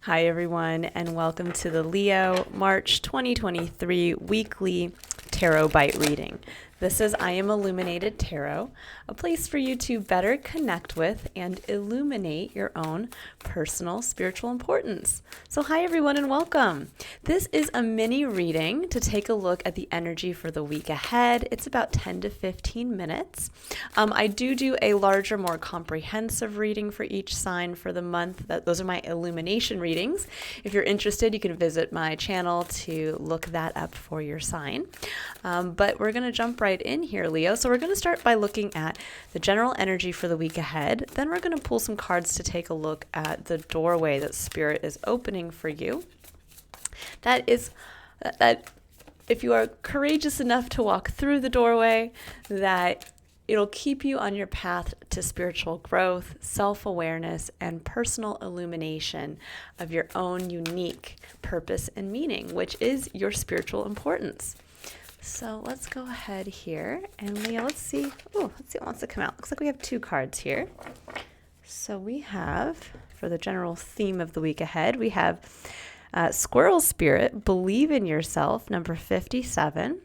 Hi, everyone, and welcome to the Leo March 2023 weekly Tarot Bite reading. This is I Am Illuminated Tarot, a place for you to better connect with and illuminate your own personal spiritual importance. So hi, everyone, and welcome. This is a mini reading to take a look at the energy for the week ahead. It's about 10 to 15 minutes. I do a larger, more comprehensive reading for each sign for the month. Those are my illumination readings. If you're interested, you can visit my channel to look that up for your sign. But we're going to jump right in here, Leo. So we're going to start by looking at the general energy for the week ahead. Then we're going to pull some cards to take a look at the doorway that Spirit is opening for you. That if you are courageous enough to walk through the doorway, that it'll keep you on your path to spiritual growth, self-awareness, and personal illumination of your own unique purpose and meaning, which is your spiritual importance. So let's go ahead here, and Leo, let's see what wants to come out. Looks like we have two cards here. So we have, for the general theme of the week ahead, we have Squirrel Spirit, Believe in Yourself, number 57.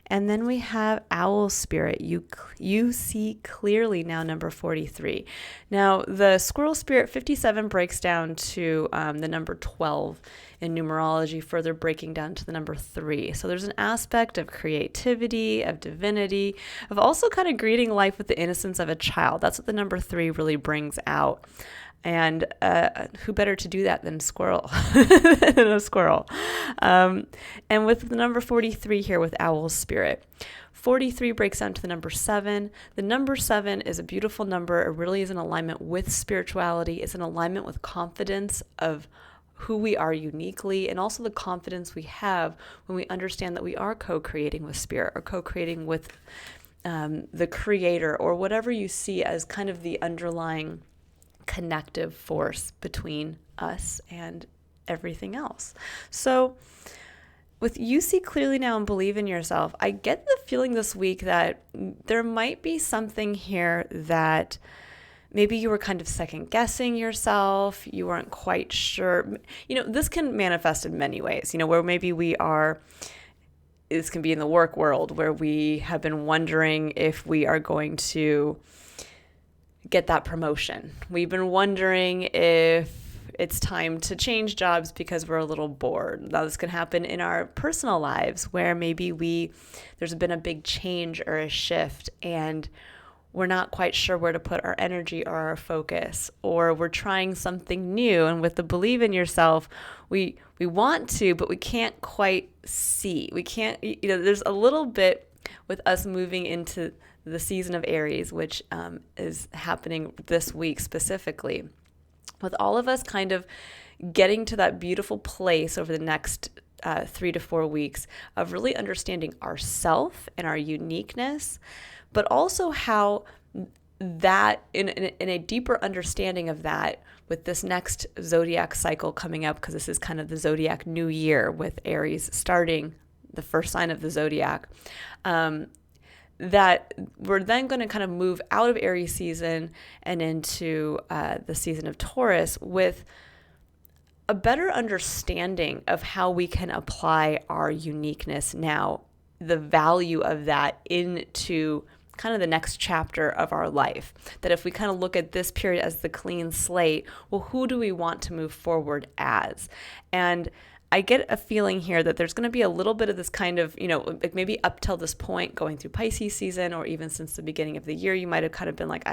And then we have Owl Spirit, you see clearly now, number 43. Now, the Squirrel Spirit 57 breaks down to the number 12 in numerology, further breaking down to the number 3. So there's an aspect of creativity, of divinity, of also kind of greeting life with the innocence of a child. That's what the number 3 really brings out. And who better to do that than squirrel, than a squirrel? And with the number 43 here with Owl Spirit, 43 breaks down to the number 7. The number 7 is a beautiful number. It really is in alignment with spirituality. It's in alignment with confidence of who we are uniquely, and also the confidence we have when we understand that we are co-creating with Spirit, or co-creating with the Creator, or whatever you see as kind of the underlying connective force between us and everything else. So with you see clearly now and believe in yourself, I get the feeling this week that there might be something here that maybe you were kind of second guessing yourself. You weren't quite sure. This can manifest in many ways, where maybe this can be in the work world, where we have been wondering if we are going to get that promotion. We've been wondering if it's time to change jobs because we're a little bored. Now, this can happen in our personal lives, where maybe there's been a big change or a shift, and we're not quite sure where to put our energy or our focus, or we're trying something new. And with the believe in yourself, we want to, but we can't quite see. We can't, there's a little bit with us moving into the season of Aries, which is happening this week specifically, with all of us kind of getting to that beautiful place over the next 3 to 4 weeks of really understanding ourself and our uniqueness, but also how that in a deeper understanding of that with this next Zodiac cycle coming up, because this is kind of the Zodiac new year with Aries starting the first sign of the Zodiac, that we're then going to kind of move out of Aries season and into the season of Taurus with a better understanding of how we can apply our uniqueness now, the value of that into kind of the next chapter of our life. That if we kind of look at this period as the clean slate, well, who do we want to move forward as? And I get a feeling here that there's going to be a little bit of this kind of, maybe up till this point going through Pisces season, or even since the beginning of the year, you might have kind of been like,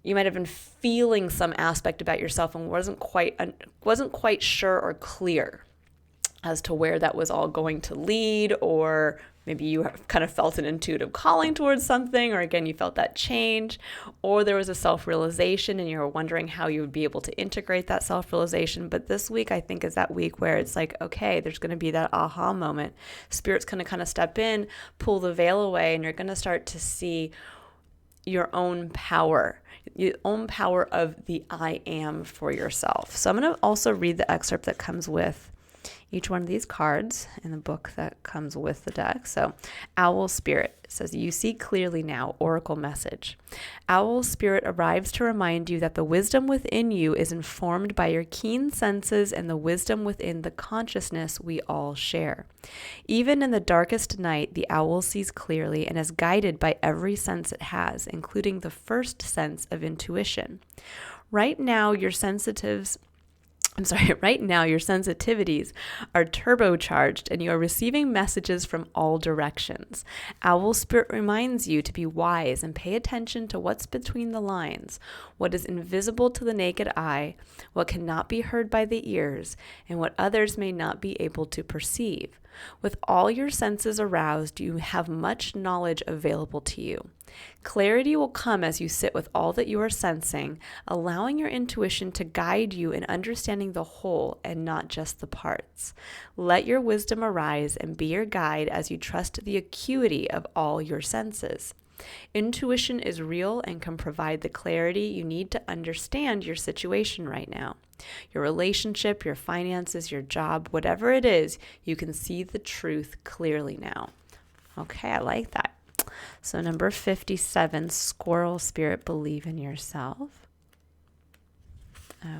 you might have been feeling some aspect about yourself and wasn't quite sure or clear as to where that was all going to lead, or maybe you have kind of felt an intuitive calling towards something, or again, you felt that change, or there was a self-realization and you were wondering how you would be able to integrate that self-realization. But this week, I think, is that week where it's like, okay, there's going to be that aha moment. Spirit's going to kind of step in, pull the veil away, and you're going to start to see your own power of the I am for yourself. So I'm going to also read the excerpt that comes with each one of these cards in the book that comes with the deck. So Owl Spirit says, you see clearly now, Oracle message. Owl Spirit arrives to remind you that the wisdom within you is informed by your keen senses and the wisdom within the consciousness we all share. Even in the darkest night, the owl sees clearly and is guided by every sense it has, including the first sense of intuition. Right now, your sensitivities are turbocharged and you are receiving messages from all directions. Owl Spirit reminds you to be wise and pay attention to what's between the lines, what is invisible to the naked eye, what cannot be heard by the ears, and what others may not be able to perceive. With all your senses aroused, you have much knowledge available to you. Clarity will come as you sit with all that you are sensing, allowing your intuition to guide you in understanding the whole and not just the parts. Let your wisdom arise and be your guide as you trust the acuity of all your senses. Intuition is real and can provide the clarity you need to understand your situation right now. Your relationship, your finances, your job, whatever it is, you can see the truth clearly now. Okay, I like that. So number 57, Squirrel Spirit, believe in yourself.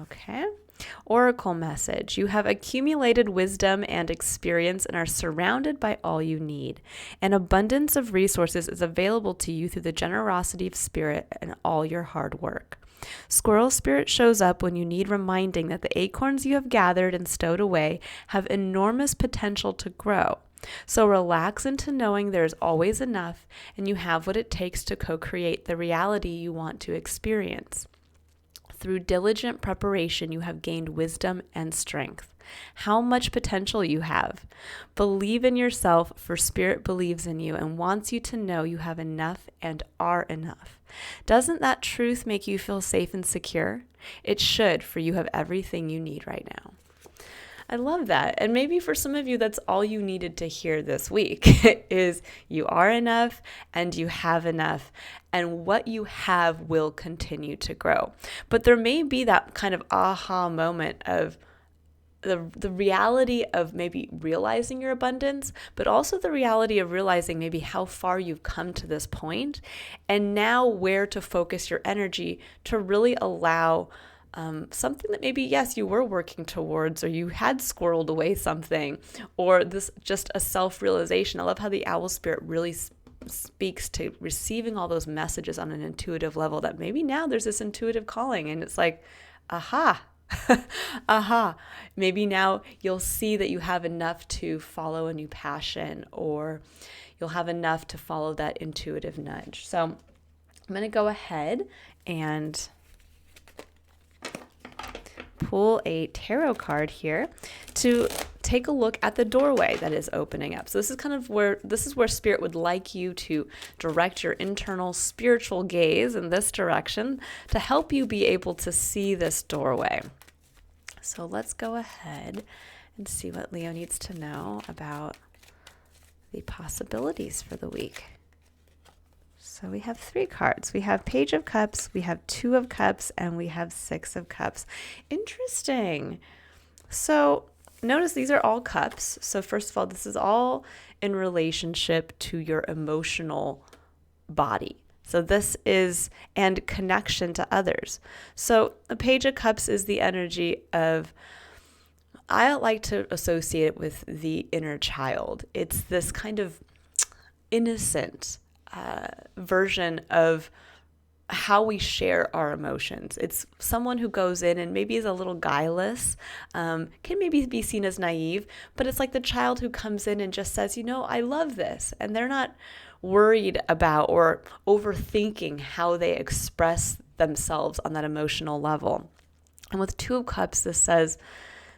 Okay. Oracle message. You have accumulated wisdom and experience and are surrounded by all you need. An abundance of resources is available to you through the generosity of spirit and all your hard work. Squirrel Spirit shows up when you need reminding that the acorns you have gathered and stowed away have enormous potential to grow. So relax into knowing there is always enough and you have what it takes to co-create the reality you want to experience. Through diligent preparation, you have gained wisdom and strength. How much potential you have. Believe in yourself, for Spirit believes in you and wants you to know you have enough and are enough. Doesn't that truth make you feel safe and secure? It should, for you have everything you need right now. I love that. And maybe for some of you, that's all you needed to hear this week is you are enough and you have enough, and what you have will continue to grow. But there may be that kind of aha moment of the reality of maybe realizing your abundance, but also the reality of realizing maybe how far you've come to this point and now where to focus your energy to really allow something that maybe, yes, you were working towards, or you had squirreled away something, or this just a self-realization. I love how the Owl Spirit really speaks to receiving all those messages on an intuitive level, that maybe now there's this intuitive calling and it's like, aha, aha. Maybe now you'll see that you have enough to follow a new passion, or you'll have enough to follow that intuitive nudge. So I'm going to go ahead and pull a tarot card here to take a look at the doorway that is opening up. So this is where Spirit would like you to direct your internal spiritual gaze in this direction to help you be able to see this doorway. So let's go ahead and see what Leo needs to know about the possibilities for the week. So we have 3 cards. We have Page of Cups, we have 2 of Cups, and we have 6 of Cups. Interesting. So notice these are all cups. So first of all, this is all in relationship to your emotional body. So this is, and connection to others. So the Page of Cups is the energy of, I like to associate it with the inner child. It's this kind of innocent version of how we share our emotions. It's someone who goes in and maybe is a little guileless, can maybe be seen as naive, but it's like the child who comes in and just says, I love this. And they're not worried about or overthinking how they express themselves on that emotional level. And with 2 of Cups, this says,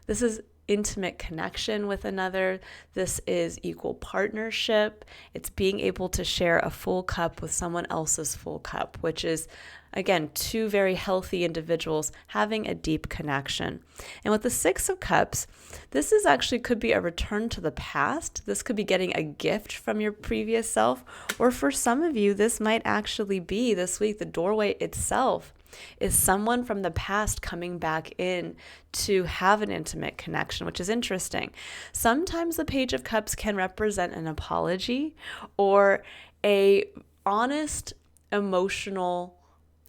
this is intimate connection with another. This is equal partnership. It's being able to share a full cup with someone else's full cup, which is, again, 2 very healthy individuals having a deep connection. And with the 6 of Cups, this is actually could be a return to the past. This could be getting a gift from your previous self, or for some of you, this might actually be this week, the doorway itself is someone from the past coming back in to have an intimate connection, which is interesting. Sometimes the Page of Cups can represent an apology or a honest emotional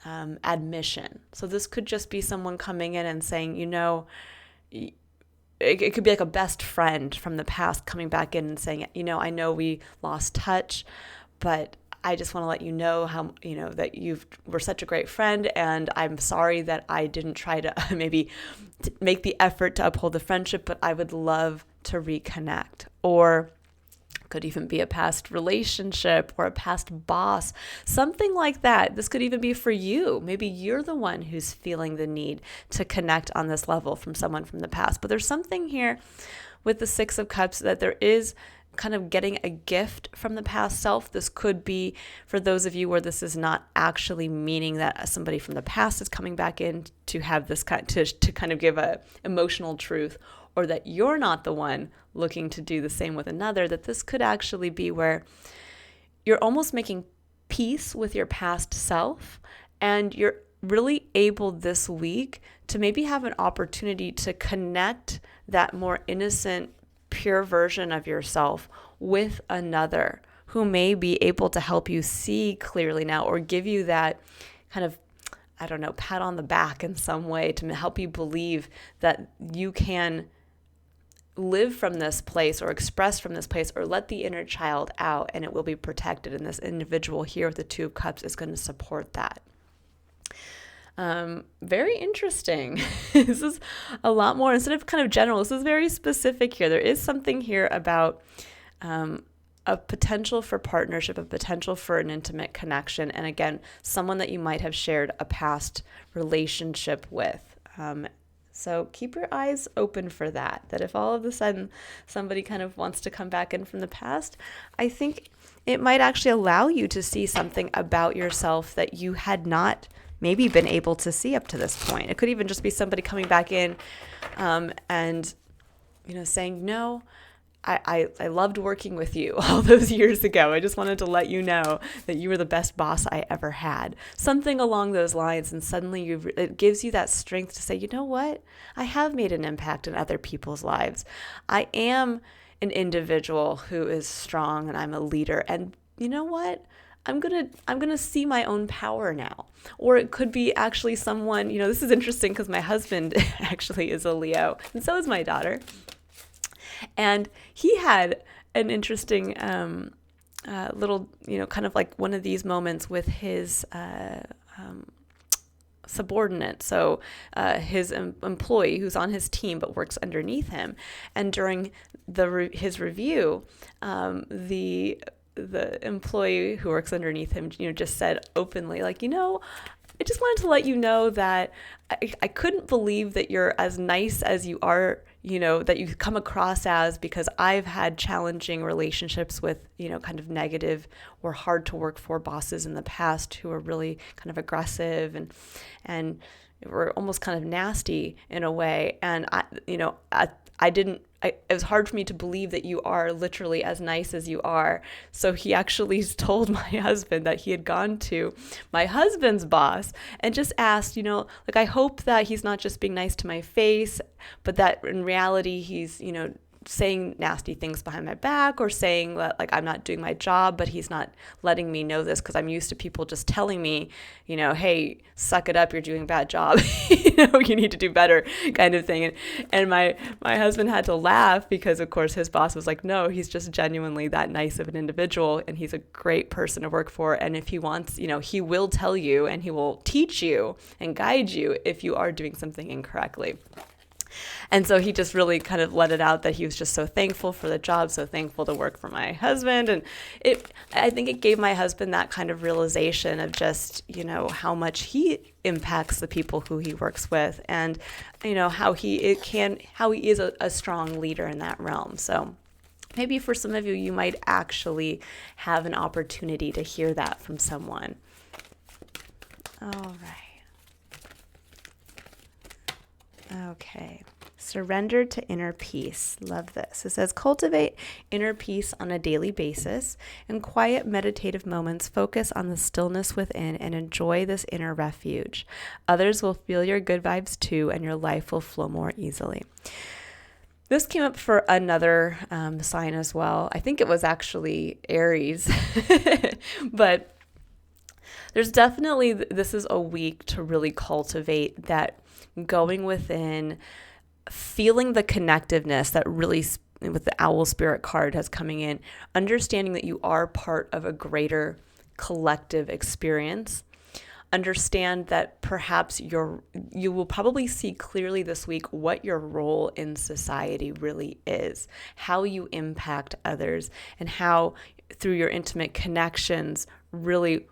admission. So this could just be someone coming in and saying, it could be like a best friend from the past coming back in and saying, I know we lost touch, but I just want to let you know how, that you were such a great friend, and I'm sorry that I didn't try to maybe make the effort to uphold the friendship, but I would love to reconnect. Or could even be a past relationship or a past boss, something like that. This could even be for you. Maybe you're the one who's feeling the need to connect on this level from someone from the past. But there's something here with the Six of Cups that there is kind of getting a gift from the past self. This could be for those of you where this is not actually meaning that somebody from the past is coming back in to have this to kind of give a emotional truth, or that you're not the one looking to do the same with another, that this could actually be where you're almost making peace with your past self, and you're really able this week to maybe have an opportunity to connect that more innocent, pure version of yourself with another who may be able to help you see clearly now, or give you that kind of, pat on the back in some way to help you believe that you can live from this place or express from this place or let the inner child out, and it will be protected. And this individual here with the Two of Cups is going to support that. Very interesting. This is a lot more, instead of kind of general, this is very specific here. There is something here about a potential for partnership, a potential for an intimate connection. And again, someone that you might have shared a past relationship with. So keep your eyes open for that if all of a sudden somebody kind of wants to come back in from the past, I think it might actually allow you to see something about yourself that you had not maybe been able to see up to this point. It could even just be somebody coming back in and, saying, no, I loved working with you all those years ago. I just wanted to let you know that you were the best boss I ever had. Something along those lines. And suddenly it gives you that strength to say, you know what? I have made an impact in other people's lives. I am an individual who is strong, and I'm a leader. And you know what? I'm gonna see my own power now. Or it could be actually someone, this is interesting because my husband actually is a Leo, and so is my daughter. And he had an interesting little, kind of like one of these moments with his subordinate. So his employee who's on his team but works underneath him. And during his review, the employee who works underneath him, just said openly, like, I just wanted to let you know that I couldn't believe that you're as nice as you are, that you come across as, because I've had challenging relationships with, kind of negative or hard to work for bosses in the past who are really kind of aggressive and were almost kind of nasty in a way. And it was hard for me to believe that you are literally as nice as you are. So he actually told my husband that he had gone to my husband's boss and just asked, I hope that he's not just being nice to my face, but that in reality he's, saying nasty things behind my back, or saying that like I'm not doing my job, but he's not letting me know this because I'm used to people just telling me, hey, suck it up, you're doing a bad job, you need to do better, kind of thing. And my husband had to laugh because of course his boss was like, no, he's just genuinely that nice of an individual, and he's a great person to work for, and if he wants, he will tell you and he will teach you and guide you if you are doing something incorrectly. And so he just really kind of let it out that he was just so thankful for the job, so thankful to work for my husband. And I think it gave my husband that kind of realization of just, how much he impacts the people who he works with, and, how he is a strong leader in that realm. So maybe for some of you, you might actually have an opportunity to hear that from someone. All right. Okay. Surrender to inner peace. Love this. It says, cultivate inner peace on a daily basis. In quiet meditative moments, focus on the stillness within and enjoy this inner refuge. Others will feel your good vibes too, and your life will flow more easily. This came up for another sign as well. I think it was actually Aries, but there's definitely, this is a week to really cultivate that going within, feeling the connectiveness that really, with the owl spirit card has coming in, understanding that you are part of a greater collective experience. Understand that perhaps you will probably see clearly this week what your role in society really is, how you impact others, and how through your intimate connections really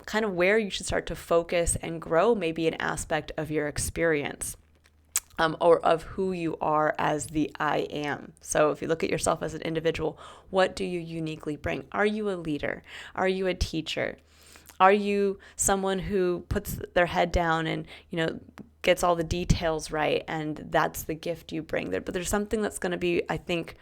kind of where you should start to focus and grow maybe an aspect of your experience. Or of who you are as the I am. So if you look at yourself as an individual, what do you uniquely bring? Are you a leader? Are you a teacher? Are you someone who puts their head down and, gets all the details right, and that's the gift you bring there? But there's something that's going to be, I think,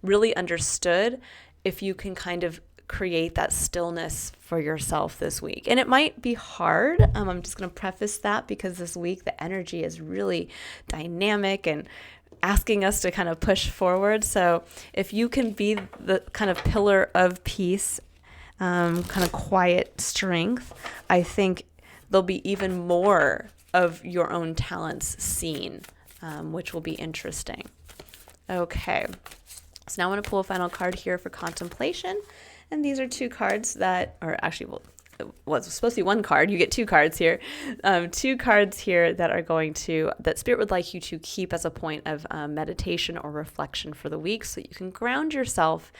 really understood if you can kind of create that stillness for yourself this week. And it might be hard. I'm just going to preface that because this week the energy is really dynamic and asking us to kind of push forward. So if you can be the kind of pillar of peace, kind of quiet strength, I think there'll be even more of your own talents seen, which will be interesting. Okay. So now I want to pull a final card here for contemplation. And these are two cards that, or actually, well, it was supposed to be one card. You get two cards here. Two cards here that that Spirit would like you to keep as a point of meditation or reflection for the week, so you can ground yourself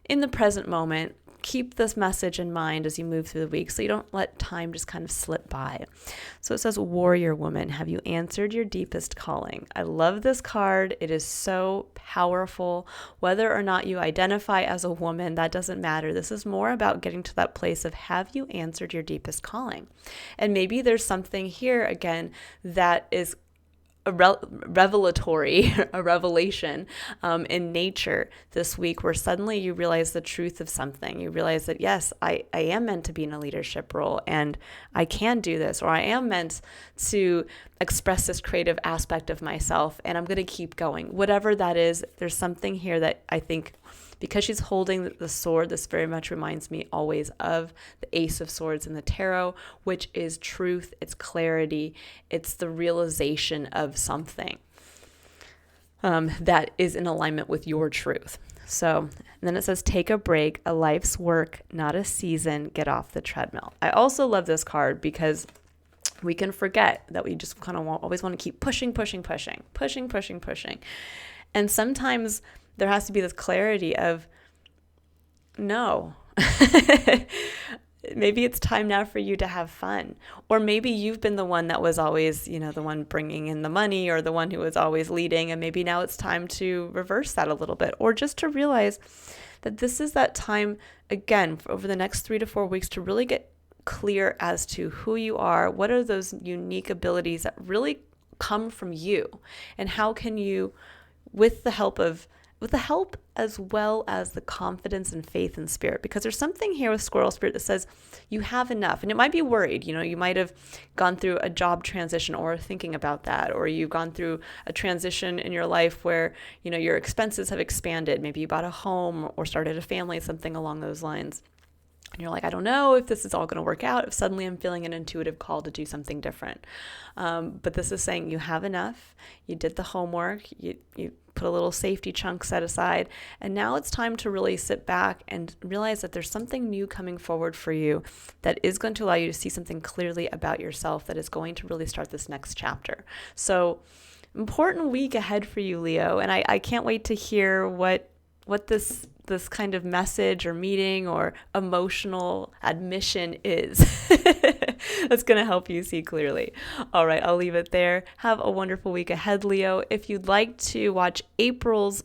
in the present moment. Keep this message in mind as you move through the week so you don't let time just kind of slip by. So it says, Warrior Woman, have you answered your deepest calling? I love this card. It is so powerful. Whether or not you identify as a woman, that doesn't matter. This is more about getting to that place of, have you answered your deepest calling? And maybe there's something here again that is a revelation in nature this week, where suddenly you realize the truth of something. You realize that, yes, I am meant to be in a leadership role and I can do this, or I am meant to express this creative aspect of myself and I'm going to keep going. Whatever that is, there's something here that I think, because she's holding the sword, this very much reminds me always of the Ace of Swords in the tarot, which is truth, it's clarity, it's the realization of something that is in alignment with your truth. So then it says, take a break, a life's work, not a season, get off the treadmill. I also love this card because we can forget that we just kind of always want to keep pushing. And sometimes there has to be this clarity of, no, maybe it's time now for you to have fun. Or maybe you've been the one that was always, the one bringing in the money, or the one who was always leading. And maybe now it's time to reverse that a little bit, or just to realize that this is that time, again, for over the next 3 to 4 weeks, to really get clear as to who you are. What are those unique abilities that really come from you? And how can you, with the help as well as the confidence and faith in Spirit, because there's something here with Squirrel Spirit that says you have enough. And it might be worried, you might have gone through a job transition or thinking about that, or you've gone through a transition in your life where, your expenses have expanded. Maybe you bought a home or started a family, something along those lines. And you're like, I don't know if this is all going to work out, if suddenly I'm feeling an intuitive call to do something different. But this is saying you have enough, you did the homework, you put a little safety chunk set aside, and now it's time to really sit back and realize that there's something new coming forward for you that is going to allow you to see something clearly about yourself that is going to really start this next chapter. So important week ahead for you, Leo, and I can't wait to hear what this kind of message or meeting or emotional admission is. That's going to help you see clearly. All right, I'll leave it there. Have a wonderful week ahead, Leo. If you'd like to watch April's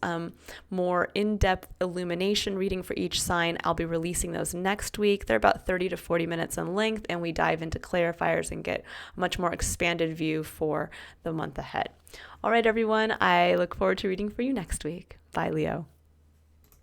more in-depth illumination reading for each sign, I'll be releasing those next week. They're about 30 to 40 minutes in length, and we dive into clarifiers and get a much more expanded view for the month ahead. All right, everyone, I look forward to reading for you next week. Bye, Leo.